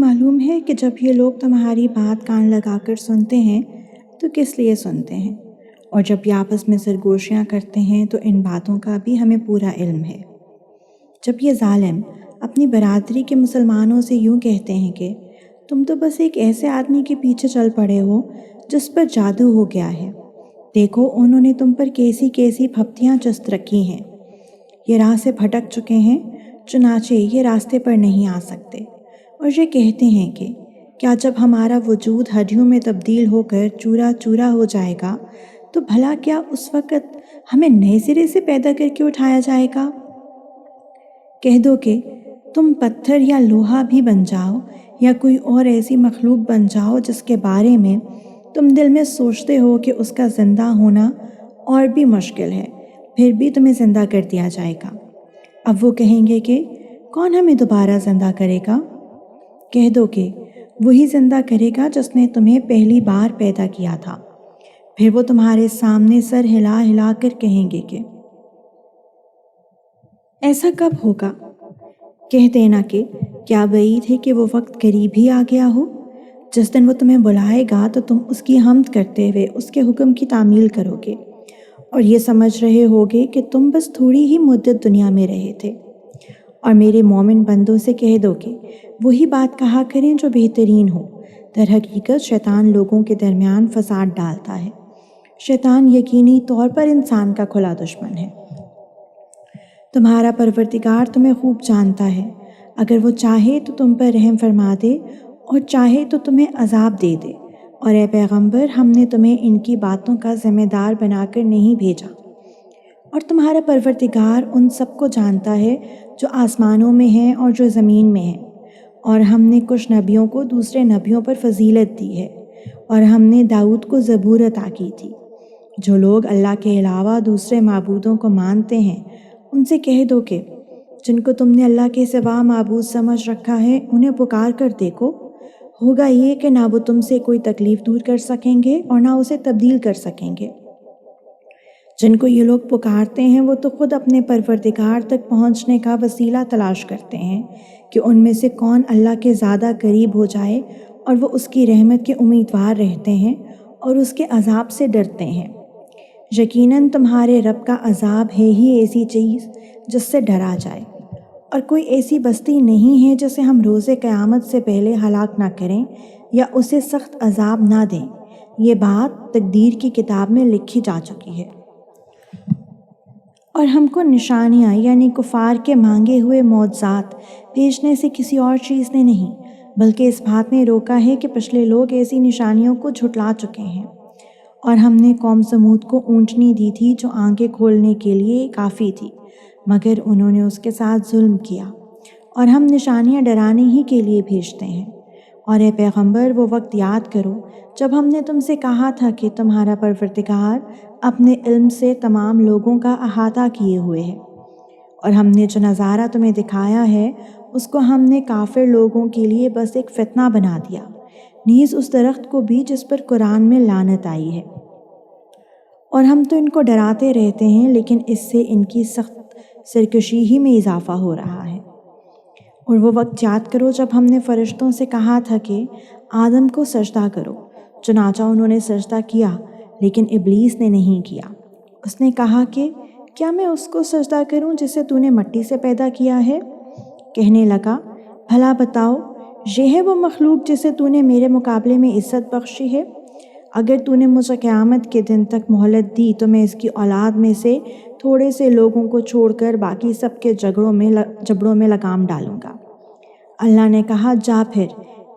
معلوم ہے کہ جب یہ لوگ تمہاری بات کان لگا کر سنتے ہیں تو کس لیے سنتے ہیں، اور جب یہ آپس میں سرگوشیاں کرتے ہیں تو ان باتوں کا بھی ہمیں پورا علم ہے۔ جب یہ ظالم اپنی برادری کے مسلمانوں سے یوں کہتے ہیں کہ تم تو بس ایک ایسے آدمی کے پیچھے چل پڑے ہو جس پر جادو ہو گیا ہے، دیکھو انہوں نے تم پر کیسی کیسی پھپتیاں چست رکھی ہیں، یہ راہ سے بھٹک چکے ہیں چنانچہ یہ راستے پر نہیں آ سکتے، اور یہ کہتے ہیں کہ کیا جب ہمارا وجود ہڈیوں میں تبدیل ہو کر چورا چورا ہو جائے گا تو بھلا کیا اس وقت ہمیں نئے سرے سے پیدا کر کے اٹھایا جائے گا؟ کہہ دو کہ تم پتھر یا لوہا بھی بن جاؤ یا کوئی اور ایسی مخلوق بن جاؤ جس کے بارے میں تم دل میں سوچتے ہو کہ اس کا زندہ ہونا اور بھی مشکل ہے، پھر بھی تمہیں زندہ کر دیا جائے گا۔ اب وہ کہیں گے کہ کون ہمیں دوبارہ زندہ کرے گا؟ کہہ دو کہ وہی زندہ کرے گا جس نے تمہیں پہلی بار پیدا کیا تھا۔ پھر وہ تمہارے سامنے سر ہلا ہلا کر کہیں گے کہ ایسا کب ہوگا؟ کہہ دینا کہ کیا بعید ہے کہ وہ وقت قریب ہی آ گیا ہو، جس دن وہ تمہیں بلائے گا تو تم اس کی حمد کرتے ہوئے اس کے حکم کی تعمیل کرو گے، اور یہ سمجھ رہے ہوگے کہ تم بس تھوڑی ہی مدت دنیا میں رہے تھے۔ اور میرے مومن بندوں سے کہہ دو کہ وہی بات کہا کریں جو بہترین ہو۔ در حقیقت شیطان لوگوں کے درمیان فساد ڈالتا ہے۔ شیطان یقینی طور پر انسان کا کھلا دشمن ہے۔ تمہارا پروردگار تمہیں خوب جانتا ہے، اگر وہ چاہے تو تم پر رحم فرما دے اور چاہے تو تمہیں عذاب دے دے، اور اے پیغمبر ہم نے تمہیں ان کی باتوں کا ذمہ دار بنا کر نہیں بھیجا، اور تمہارا پروردگار ان سب کو جانتا ہے جو آسمانوں میں ہیں اور جو زمین میں ہیں، اور ہم نے کچھ نبیوں کو دوسرے نبیوں پر فضیلت دی ہے، اور ہم نے داؤد کو زبور عطا کی تھی۔ جو لوگ اللہ کے علاوہ دوسرے معبودوں کو مانتے ہیں ان سے کہہ دو کہ جن کو تم نے اللہ کے سوا معبود سمجھ رکھا ہے انہیں پکار کر دیکھو، ہوگا یہ کہ نہ وہ تم سے کوئی تکلیف دور کر سکیں گے اور نہ اسے تبدیل کر سکیں گے۔ جن کو یہ لوگ پکارتے ہیں وہ تو خود اپنے پروردگار تک پہنچنے کا وسیلہ تلاش کرتے ہیں کہ ان میں سے کون اللہ کے زیادہ قریب ہو جائے، اور وہ اس کی رحمت کے امیدوار رہتے ہیں اور اس کے عذاب سے ڈرتے ہیں۔ یقیناً تمہارے رب کا عذاب ہے ہی ایسی چیز جس سے ڈرا جائے، اور کوئی ایسی بستی نہیں ہے جسے ہم روز قیامت سے پہلے ہلاک نہ کریں یا اسے سخت عذاب نہ دیں۔ یہ بات تقدیر کی کتاب میں لکھی جا چکی ہے۔ اور ہم کو نشانیاں یعنی کفار کے مانگے ہوئے معجزات بھیجنے سے کسی اور چیز نے نہیں، بلکہ اس بات نے روکا ہے کہ پچھلے لوگ ایسی نشانیوں کو جھٹلا چکے ہیں۔ اور ہم نے قوم سمود کو اونٹنی دی تھی جو آنکھیں کھولنے کے لیے کافی تھی، مگر انہوں نے اس کے ساتھ ظلم کیا، اور ہم نشانیاں ڈرانے ہی کے لیے بھیجتے ہیں۔ اور اے پیغمبر وہ وقت یاد کرو جب ہم نے تم سے کہا تھا کہ تمہارا پروردگار اپنے علم سے تمام لوگوں کا احاطہ کیے ہوئے ہے، اور ہم نے جو نظارہ تمہیں دکھایا ہے اس کو ہم نے کافر لوگوں کے لیے بس ایک فتنہ بنا دیا، نیز اس درخت کو بھی جس پر قرآن میں لعنت آئی ہے۔ اور ہم تو ان کو ڈراتے رہتے ہیں لیکن اس سے ان کی سخت سرکشی ہی میں اضافہ ہو رہا ہے۔ اور وہ وقت یاد کرو جب ہم نے فرشتوں سے کہا تھا کہ آدم کو سجدہ کرو، چنانچہ انہوں نے سجدہ کیا لیکن ابلیس نے نہیں کیا۔ اس نے کہا کہ کیا میں اس کو سجدہ کروں جسے تو نے مٹی سے پیدا کیا ہے؟ کہنے لگا بھلا بتاؤ یہ ہے وہ مخلوق جسے تو نے میرے مقابلے میں عزت بخشی ہے؟ اگر تو نے مجھے قیامت کے دن تک مہلت دی تو میں اس کی اولاد میں سے تھوڑے سے لوگوں کو چھوڑ کر باقی سب کے جبڑوں میں لگام ڈالوں گا۔ اللہ نے کہا جا پھر،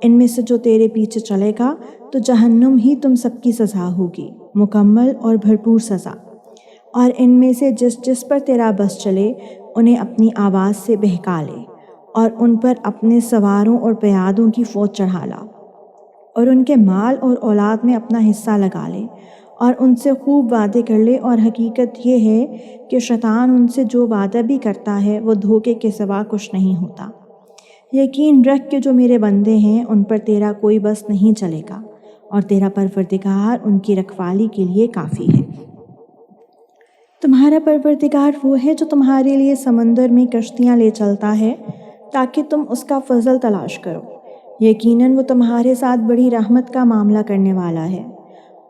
ان میں سے جو تیرے پیچھے چلے گا تو جہنم ہی تم سب کی سزا ہوگی، مکمل اور بھرپور سزا، اور ان میں سے جس پر تیرا بس چلے انہیں اپنی آواز سے بہکا لے، اور ان پر اپنے سواروں اور پیادوں کی فوج چڑھا لا، اور ان کے مال اور اولاد میں اپنا حصہ لگا لے، اور ان سے خوب وعدے کر لے، اور حقیقت یہ ہے کہ شیطان ان سے جو وعدہ بھی کرتا ہے وہ دھوکے کے سوا کچھ نہیں ہوتا۔ یقین رکھ کہ جو میرے بندے ہیں ان پر تیرا کوئی بس نہیں چلے گا، اور تیرا پروردگار ان کی رکھوالی کے لیے کافی ہے۔ تمہارا پروردگار وہ ہے جو تمہارے لیے سمندر میں کشتیاں لے چلتا ہے تاکہ تم اس کا فضل تلاش کرو، یقیناً وہ تمہارے ساتھ بڑی رحمت کا معاملہ کرنے والا ہے۔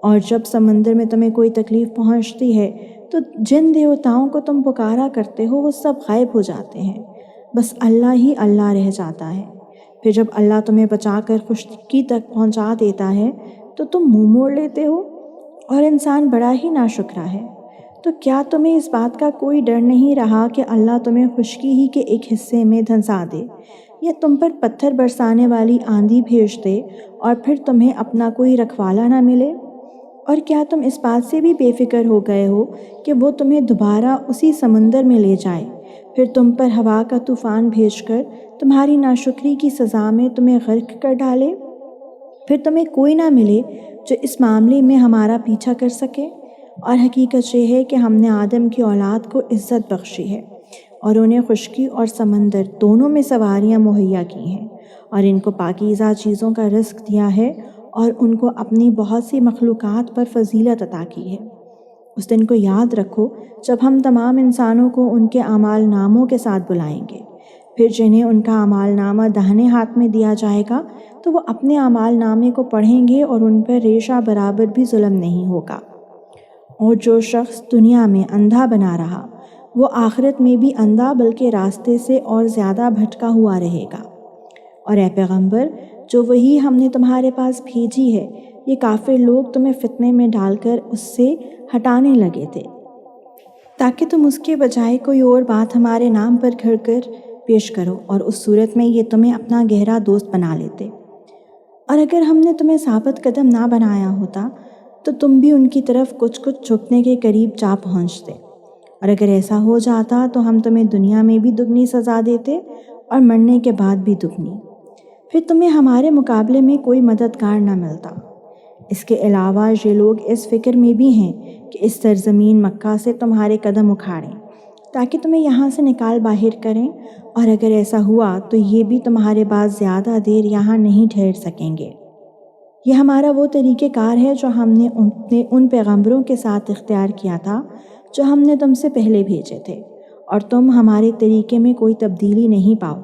اور جب سمندر میں تمہیں کوئی تکلیف پہنچتی ہے تو جن دیوتاؤں کو تم پکارا کرتے ہو وہ سب غائب ہو جاتے ہیں، بس اللہ ہی اللہ رہ جاتا ہے۔ پھر جب اللہ تمہیں بچا کر خشکی تک پہنچا دیتا ہے تو تم منہ موڑ لیتے ہو، اور انسان بڑا ہی ناشکرا ہے۔ تو کیا تمہیں اس بات کا کوئی ڈر نہیں رہا کہ اللہ تمہیں خشکی ہی کے ایک حصے میں دھنسا دے، یا تم پر پتھر برسانے والی آندھی بھیج دے اور پھر تمہیں اپنا کوئی رکھوالا نہ ملے؟ اور کیا تم اس بات سے بھی بے فکر ہو گئے ہو کہ وہ تمہیں دوبارہ اسی سمندر میں لے جائے، پھر تم پر ہوا کا طوفان بھیج کر تمہاری ناشکری کی سزا میں تمہیں غرق کر ڈالے؟ پھر تمہیں کوئی نہ ملے جو اس معاملے میں ہمارا پیچھا کر سکے۔ اور حقیقت یہ ہے کہ ہم نے آدم کی اولاد کو عزت بخشی ہے اور انہیں خشکی اور سمندر دونوں میں سواریاں مہیا کی ہیں، اور ان کو پاکیزہ چیزوں کا رزق دیا ہے، اور ان کو اپنی بہت سی مخلوقات پر فضیلت عطا کی ہے۔ اس دن کو یاد رکھو جب ہم تمام انسانوں کو ان کے اعمال ناموں کے ساتھ بلائیں گے، پھر جنہیں ان کا اعمال نامہ داہنے ہاتھ میں دیا جائے گا تو وہ اپنے اعمال نامے کو پڑھیں گے اور ان پر ریشہ برابر بھی ظلم نہیں ہوگا۔ اور جو شخص دنیا میں اندھا بنا رہا وہ آخرت میں بھی اندھا بلکہ راستے سے اور زیادہ بھٹکا ہوا رہے گا۔ اور اے پیغمبر، جو وحی ہم نے تمہارے پاس بھیجی ہے، یہ کافر لوگ تمہیں فتنے میں ڈال کر اس سے ہٹانے لگے تھے تاکہ تم اس کے بجائے کوئی اور بات ہمارے نام پر گھڑ کر پیش کرو، اور اس صورت میں یہ تمہیں اپنا گہرا دوست بنا لیتے۔ اور اگر ہم نے تمہیں ثابت قدم نہ بنایا ہوتا تو تم بھی ان کی طرف کچھ جھکنے کے قریب جا پہنچتے، اور اگر ایسا ہو جاتا تو ہم تمہیں دنیا میں بھی دگنی سزا دیتے اور مرنے کے بعد بھی دگنی، پھر تمہیں ہمارے مقابلے میں کوئی مددگار نہ ملتا۔ اس کے علاوہ یہ لوگ اس فکر میں بھی ہیں کہ اس سرزمین مکہ سے تمہارے قدم اکھاڑیں تاکہ تمہیں یہاں سے نکال باہر کریں، اور اگر ایسا ہوا تو یہ بھی تمہارے بعد زیادہ دیر یہاں نہیں ٹھہر سکیں گے۔ یہ ہمارا وہ طریقہ کار ہے جو ہم نے ان پیغمبروں کے ساتھ اختیار کیا تھا جو ہم نے تم سے پہلے بھیجے تھے، اور تم ہمارے طریقے میں کوئی تبدیلی نہیں پاؤ۔